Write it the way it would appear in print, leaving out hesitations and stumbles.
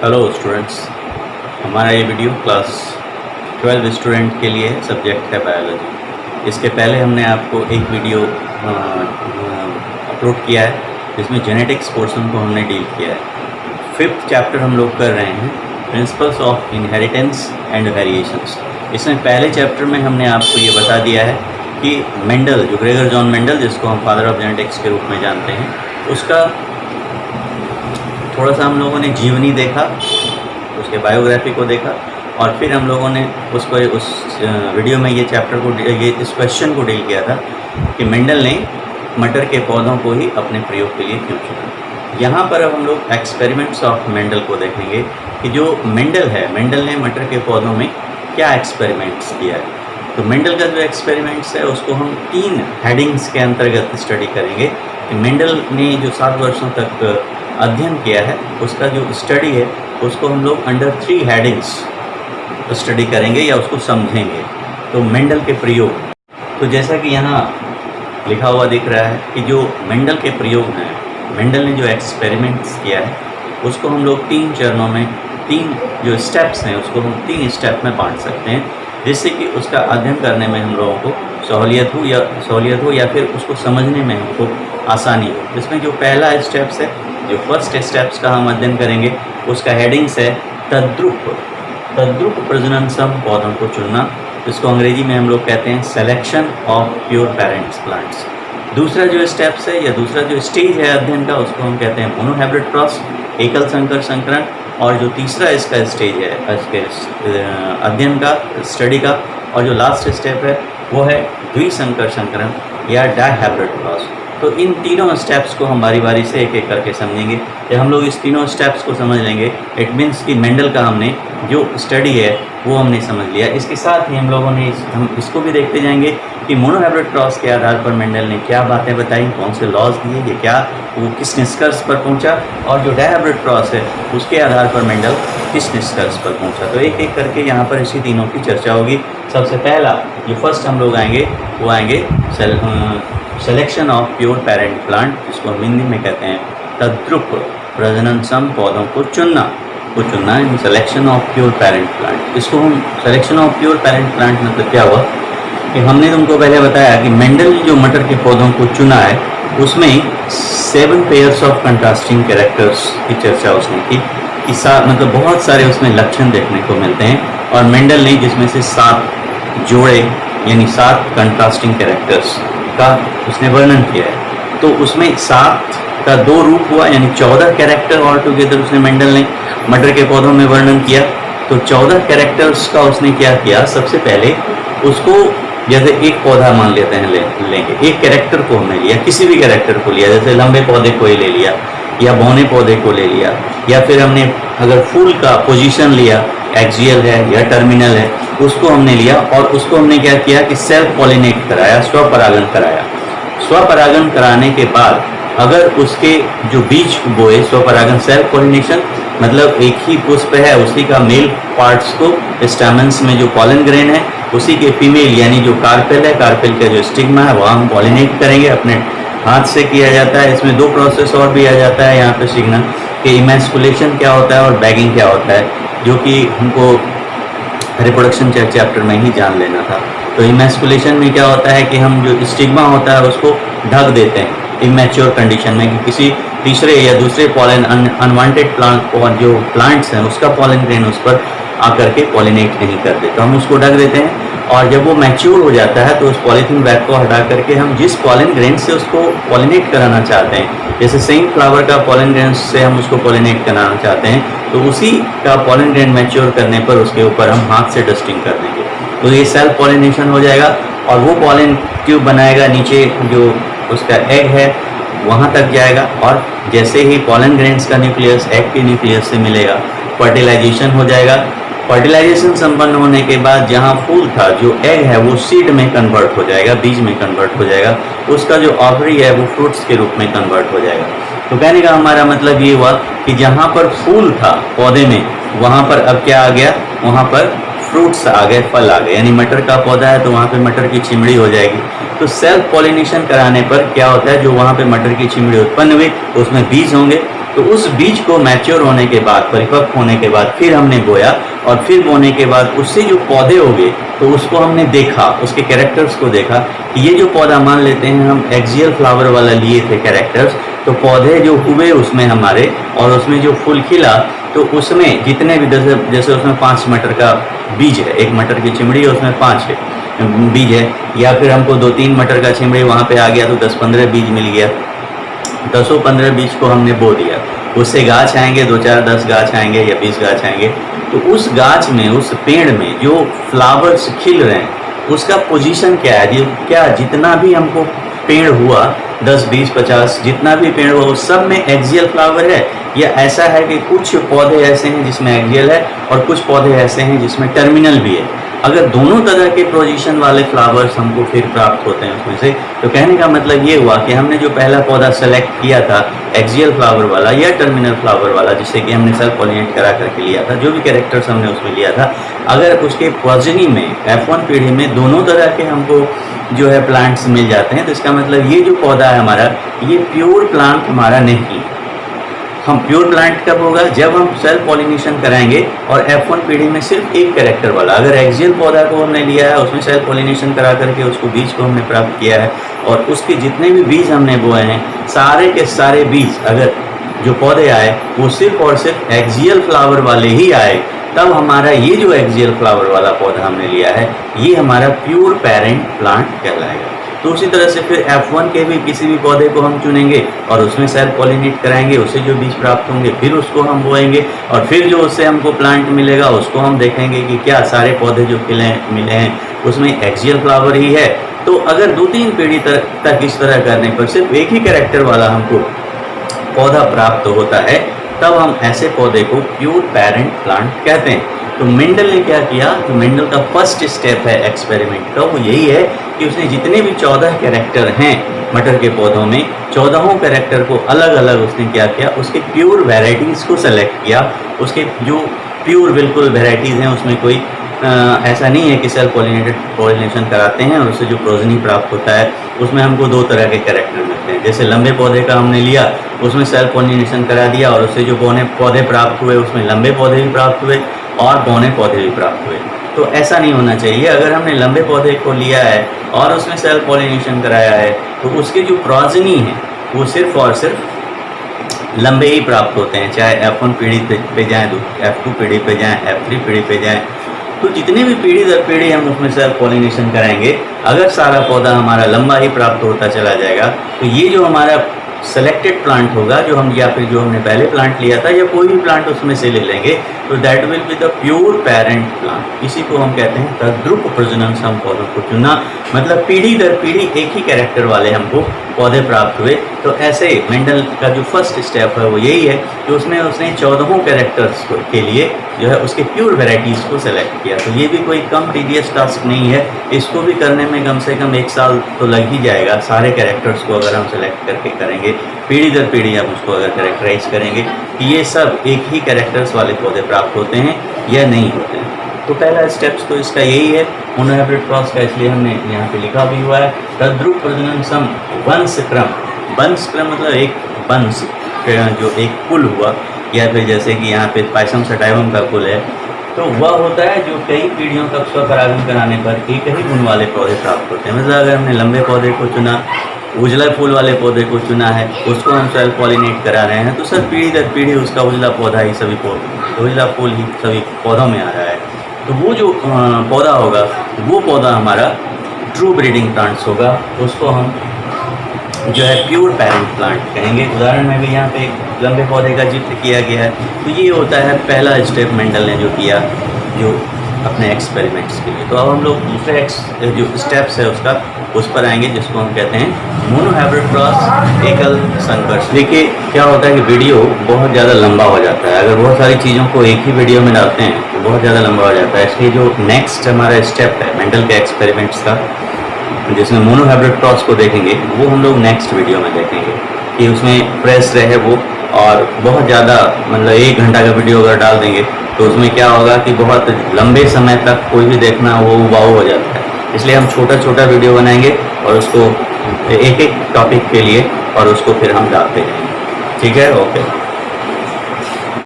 Hello students, हमारा ये video class 12 student के लिए सब्जेक्ट है बायोलॉजी। इसके पहले हमने आपको एक वीडियो अपलोड किया है जिसमें जेनेटिक्स पोर्शन को हमने डील किया है। 5th चैप्टर हम लोग कर रहे हैं, principles of inheritance and variations. इसमें पहले चैप्टर में हमने आपको ये बता दिया है कि मेंडल, जो ग्रेगर जॉन मेंडल, जिसको हम फादर ऑफ जेनेटिक्स के रूप में जानते हैं, उसका थोड़ा सा हम लोगों ने जीवनी देखा, उसके बायोग्राफी को देखा, और फिर हम लोगों ने उसको उस वीडियो में ये चैप्टर को इस क्वेश्चन को डील किया था कि मेंडल ने मटर के पौधों को ही अपने प्रयोग के लिए क्यों चुना। यहाँ पर अब हम लोग एक्सपेरिमेंट्स ऑफ मेंडल को देखेंगे कि जो मेंडल है, मेंडल ने मटर के पौधों में क्या एक्सपेरिमेंट्स किया है। तो मेंडल का जो एक्सपेरिमेंट्स है उसको हम 3 हेडिंग्स के अंतर्गत स्टडी करेंगे कि मेंडल ने जो 7 वर्षों तक अध्ययन किया है उसका जो स्टडी है उसको हम लोग अंडर 3 हेडिंग्स स्टडी करेंगे या उसको समझेंगे। तो मेंडल के प्रयोग, तो जैसा कि यहाँ लिखा हुआ दिख रहा है कि जो मेंडल के प्रयोग हैं, मेंडल ने जो एक्सपेरिमेंट्स किया है उसको हम लोग 3 चरणों में, 3 जो स्टेप्स हैं उसको हम 3 स्टेप में बांट सकते हैं, जिससे कि उसका अध्ययन करने में हम लोगों को सहूलियत हो या फिर उसको समझने में हमको आसानी हो। इसमें जो पहला स्टेप्स है, जो फर्स्ट स्टेप्स का हम अध्ययन करेंगे, उसका हेडिंग्स है तद्रुप प्रजनन सम पौधों को चुनना, जिसको अंग्रेजी में हम लोग कहते हैं selection of pure parents plants. दूसरा जो स्टेप्स है या दूसरा जो स्टेज है अध्ययन का, उसको हम कहते हैं मोनोहाइब्रिड क्रॉस, एकल संकर संकरण। और जो तीसरा इसका स्टेज है इसके अध्ययन का, स्टडी का, और जो लास्ट स्टेप है वो है द्विसंकर संकरण या डायहाइब्रिड क्रॉस। तो इन तीनों स्टेप्स को हम बारी बारी से एक एक करके समझेंगे। जब हम लोग इस तीनों स्टेप्स को समझ लेंगे, इट मीन्स कि मेंडल का हमने जो स्टडी है वो हमने समझ लिया। इसके साथ ही हम लोगों ने हम इसको भी देखते जाएंगे कि मोनोहाइब्रिड क्रॉस के आधार पर मेंडल ने क्या बातें बताई, कौन से लॉज दिए, ये क्या, वो किस निष्कर्ष पर पहुंचा, और जो डायहाइब्रिड क्रॉस है उसके आधार पर मेंडल किस निष्कर्ष पर पहुंचा। तो एक एक करके यहाँ पर इसी तीनों की चर्चा होगी। सबसे पहला जो फर्स्ट हम लोग आएंगे वो आएंगे selection of pure parent plant, जिसको हम हिंदी में कहते हैं तद्रुप प्रजनन सम पौधों को चुनना है, selection of pure parent plant. इसको हम selection of pure parent plant मतलब क्या हुआ कि हमने तुमको पहले बताया कि मेंडल ने जो मटर के पौधों को चुना है उसमें 7 पेयर्स ऑफ कंट्रास्टिंग कैरेक्टर्स की चर्चा उसने की कि मतलब बहुत सारे उसमें लक्षण देखने को मिलते हैं, और मेंडल ने जिसमें से 7 जोड़े यानी 7 कंट्रास्टिंग कैरेक्टर्स का उसने वर्णन किया है। तो उसमें 7 का 2 रूप हुआ, यानी 14 कैरेक्टर ऑल टुगेदर उसने मेंडल ने मटर के पौधों में वर्णन किया। तो 14 कैरेक्टर्स का उसने क्या किया, सबसे पहले उसको जैसे एक पौधा मान लेते हैं, लेंगे एक कैरेक्टर को हमने लिया, किसी भी कैरेक्टर को लिया, जैसे लंबे पौधे को ही ले लिया या बौने पौधे को ले लिया, या फिर हमने अगर फूल का पोजीशन लिया, एक्सियल है या टर्मिनल है, उसको हमने लिया और उसको हमने क्या किया कि सेल्फ पॉलिनेट कराया, स्वपरागण कराया। स्वपरागण कराने के बाद अगर उसके जो बीज बोए, स्वपरागण सेल्फ पॉलिनेशन मतलब एक ही पुष्प है, उसी का मेल पार्ट्स को स्टैमेंस में जो पॉलन ग्रेन है उसी के फीमेल यानी जो कार्पेल है, कार्पेल का जो स्टिग्मा है वहाँ हम पॉलिनेट करेंगे, अपने हाथ से किया जाता है। इसमें 2 प्रोसेस और भी आ जाता है यहाँ पे सीखना कि इमेस्कुलेशन क्या होता है और बैगिंग क्या होता है, जो कि हमको रिप्रोडक्शन चैप्टर में ही जान लेना था। तो इमेस्कुलेशन में क्या होता है कि हम जो स्टिग्मा होता है उसको ढक देते हैं इमेच्योर कंडीशन में, कि किसी तीसरे या दूसरे पॉलन अनवांटेड प्लांट और जो प्लांट्स हैं उसका पॉलन ग्रेन उस पर आकर के पॉलिनेट नहीं कर देते, तो हम उसको ढक देते हैं। और जब वो मैच्योर हो जाता है तो उस पॉलीथीन बैग को हटा करके हम जिस पॉलन ग्रेन से उसको पॉलिनेट कराना चाहते हैं, जैसे सेम फ्लावर का पॉलन ग्रेन से हम उसको पॉलिनेट कराना चाहते हैं, तो उसी का पॉलन ग्रेन मैच्योर करने पर उसके ऊपर हम हाथ से डस्टिंग कर देंगे, तो ये सेल्फ पॉलिनेशन हो जाएगा। और वो पॉलन ट्यूब बनाएगा, नीचे जो उसका एग है वहाँ तक जाएगा, और जैसे ही पॉलन ग्रेन्स का न्यूक्लियस एग के न्यूक्लियस से मिलेगा, फर्टिलाइजेशन हो जाएगा। फर्टिलाइजेशन संपन्न होने के बाद जहाँ फूल था, जो एग है वो सीड में कन्वर्ट हो जाएगा, बीज में कन्वर्ट हो जाएगा, उसका जो ऑवरी है वो फ्रूट्स के रूप में कन्वर्ट हो जाएगा। तो कहने का हमारा मतलब ये हुआ कि जहाँ पर फूल था पौधे में, वहाँ पर अब क्या आ गया, वहाँ पर फ्रूट्स आ गए, फल आ गए। यानी मटर का पौधा है तो वहाँ पे मटर की चिमड़ी हो जाएगी। तो सेल्फ पॉलिनेशन कराने पर क्या होता है, जो वहाँ पे मटर की चिमड़ी उत्पन्न हुई उसमें बीज होंगे, तो उस बीज को मैच्योर होने के बाद, परिपक्व होने के बाद फिर हमने बोया, और फिर बोने के बाद उससे जो पौधे हो गए तो उसको हमने देखा, उसके कैरेक्टर्स को देखा कि ये जो पौधा, मान लेते हैं हम एक्सियल फ्लावर वाला लिए थे कैरेक्टर्स, तो पौधे जो हुए उसमें हमारे, और उसमें जो फूल खिला, तो उसमें जितने भी जैसे उसमें 5 मटर का बीज है, एक मटर की चिमड़ी है उसमें 5 बीज है, या फिर हमको 2-3 मटर का चिमड़ी वहाँ पे आ गया तो 10-15 बीज मिल गया, 10-15 बीज को हमने बो दिया, उससे गाछ आएंगे, 2-4-10 गाछ आएंगे या 20 गाछ आएंगे। तो उस गाछ में, उस पेड़ में जो फ्लावर्स खिल रहे हैं उसका पोजीशन क्या है, क्या जितना भी हमको पेड़ हुआ 10, 20, 50 जितना भी पेड़ हुआ उस सब में एक्सियल फ्लावर है, या ऐसा है कि कुछ पौधे ऐसे हैं जिसमें एक्सियल है और कुछ पौधे ऐसे हैं जिसमें टर्मिनल भी है। अगर दोनों तरह के पोजीशन वाले फ्लावर्स हमको फिर प्राप्त होते हैं उसमें से, तो कहने का मतलब ये हुआ कि हमने जो पहला पौधा सेलेक्ट किया था एक्सियल फ्लावर वाला या टर्मिनल फ्लावर वाला, जिसे कि हमने सेल्फ पॉलिनेट करा करके लिया था, जो भी कैरेक्टर्स हमने उसमें लिया था, अगर उसके प्रोजेनी में F1 पीढ़ी में दोनों तरह के हमको जो है प्लांट्स मिल जाते हैं, तो इसका मतलब ये जो पौधा है हमारा, ये प्योर प्लांट हमारा नहीं है। हम प्योर प्लांट कब होगा, जब हम सेल्फ पॉलिनेशन कराएंगे और F1 पीढ़ी में सिर्फ एक कैरेक्टर वाला, अगर एक्सियल पौधा को हमने लिया है, उसमें सेल्फ पॉलिनेशन करा करके उसको बीज को हमने प्राप्त किया है, और उसके जितने भी बीज हमने बोए हैं, सारे के सारे बीज अगर जो पौधे आए वो सिर्फ और सिर्फ एक्सियल फ्लावर वाले ही आए, तब हमारा ये जो एक्सियल फ्लावर वाला पौधा हमने लिया है, ये हमारा प्योर पेरेंट प्लांट कहलाएगा। तो उसी तरह से फिर F1 के भी किसी भी पौधे को हम चुनेंगे और उसमें सेल्फ पॉलिनेट कराएंगे, उससे जो बीज प्राप्त होंगे फिर उसको हम बोएंगे, और फिर जो उससे हमको प्लांट मिलेगा उसको हम देखेंगे कि क्या सारे पौधे जो मिले हैं उसमें एक्सियल फ्लावर ही है। तो अगर 2-3 पीढ़ी तक इस तरह करने पर सिर्फ एक ही कैरेक्टर वाला हमको पौधा प्राप्त होता है, तब हम ऐसे पौधे को प्योर पेरेंट प्लांट कहते हैं। तो मेंडल ने क्या किया, तो मेंडल का फर्स्ट स्टेप है एक्सपेरिमेंट का, वो यही है कि उसने जितने भी 14 कैरेक्टर हैं मटर के पौधों में, 14 कैरेक्टर को अलग अलग उसने क्या किया, उसके प्योर वेराइटीज़ को सेलेक्ट किया। उसके जो प्योर बिल्कुल वेराइटीज़ हैं उसमें कोई ऐसा नहीं है कि सेल्फ पॉलिनेशन कराते हैं और उससे जो प्रोजनी प्राप्त होता है उसमें हमको 2 तरह के कैरेक्टर मिलते हैं। जैसे लंबे पौधे का हमने लिया, उसमें सेल्फ पॉलिनेशन करा दिया और उससे जो बौने पौधे प्राप्त हुए उसमें लंबे पौधे भी प्राप्त हुए और बौने पौधे भी प्राप्त हुए। तो ऐसा नहीं होना चाहिए। अगर हमने लंबे पौधे को लिया है और उसमें सेल्फ पॉलिनेशन कराया है, तो उसके जो प्रोजनी है वो सिर्फ और सिर्फ लंबे ही प्राप्त होते हैं, चाहे F1 पीढ़ी पे जाएँ, F2 पीढ़ी पे जाएँ, F3 पीढ़ी पे जाएँ। तो जितने भी पीढ़ी दर पीढ़ी हम उसमें सेल्फ पॉलिनेशन कराएंगे, अगर सारा पौधा हमारा लंबा ही प्राप्त होता चला जाएगा, तो ये जो हमारा सेलेक्टेड प्लांट होगा, जो हम या फिर जो हमने पहले प्लांट लिया था या कोई भी प्लांट उसमें से ले लेंगे, तो that will be the pure parent plant. इसी को हम कहते हैं तद्रुप प्रजनन से हम पौधों को चुना, मतलब पीढ़ी दर पीढ़ी एक ही कैरेक्टर वाले हमको पौधे प्राप्त हुए। तो ऐसे मेंडल का जो फर्स्ट स्टेप है वो यही है कि उसने 14 कैरेक्टर्स के लिए जो है उसके प्योर वेराइटीज़ को सेलेक्ट किया। तो ये भी कोई कम टीडियस टास्क नहीं है, इसको भी करने में कम से कम 1 साल तो लग ही जाएगा। सारे कैरेक्टर्स को अगर हम सेलेक्ट करके करेंगे, पीढ़ी दर पीढ़ी हम उसको अगर कैरेक्टराइज करेंगे कि ये सब एक ही कैरेक्टर्स वाले पौधे प्राप्त होते हैं या नहीं होते हैं। तो पहला स्टेप्स तो इसका यही है मोनोहाइब्रिड क्रॉस का, इसलिए हमने यहाँ पे लिखा भी हुआ है तद्रुप प्रजनन सम वंश क्रम। वंश क्रम मतलब एक वंश, जो एक कुल हुआ, या फिर जैसे कि यहाँ पे पायसम सटाइवम का कुल है, तो वह होता है जो कई पीढ़ियों तक स्वपरागण कराने पर एक ही गुण वाले पौधे प्राप्त होते हैं। मतलब अगर हमने लंबे पौधे को चुना, उजला फूल वाले पौधे को चुना है, उसको हम सेल्फ पॉलिनेट करा रहे हैं, तो सर पीढ़ी दर पीढ़ी उसका उजला पौधा ही सभी उजला फूल ही सभी पौधों में आ रहा है। तो वो जो पौधा होगा वो पौधा हमारा ट्रू ब्रीडिंग प्लांट्स होगा, उसको हम जो है प्योर पेरेंट प्लांट कहेंगे। उदाहरण में भी यहाँ पे एक लंबे पौधे का जिक्र किया गया है। तो ये होता है पहला स्टेप मेंडल ने जो किया, जो अपने एक्सपेरिमेंट्स के लिए। तो अब हम लोग दूसरे जो स्टेप्स है उसका उस पर आएंगे, जिसको हम कहते हैं मोनोहाइब्रिड क्रॉस एकल संकर्ष। देखिए क्या होता है कि वीडियो बहुत ज़्यादा लंबा हो जाता है, अगर बहुत सारी चीज़ों को एक ही वीडियो में डालते हैं तो बहुत ज़्यादा लंबा हो जाता है। इसलिए जो नेक्स्ट हमारा स्टेप है मेंडल के एक्सपेरिमेंट्स का, जिसमें मोनोहाइब्रिड क्रॉस को देखेंगे, वो हम लोग नेक्स्ट वीडियो में देखेंगे कि उसमें प्रेस रहे वो, और बहुत ज़्यादा मतलब 1 घंटा का वीडियो अगर डाल देंगे तो उसमें क्या होगा कि बहुत लंबे समय तक कोई भी देखना वो वाव हो जाता है। इसलिए हम छोटा छोटा वीडियो बनाएंगे और उसको एक एक टॉपिक के लिए, और उसको फिर हम डालते रहेंगे। ठीक है, ओके।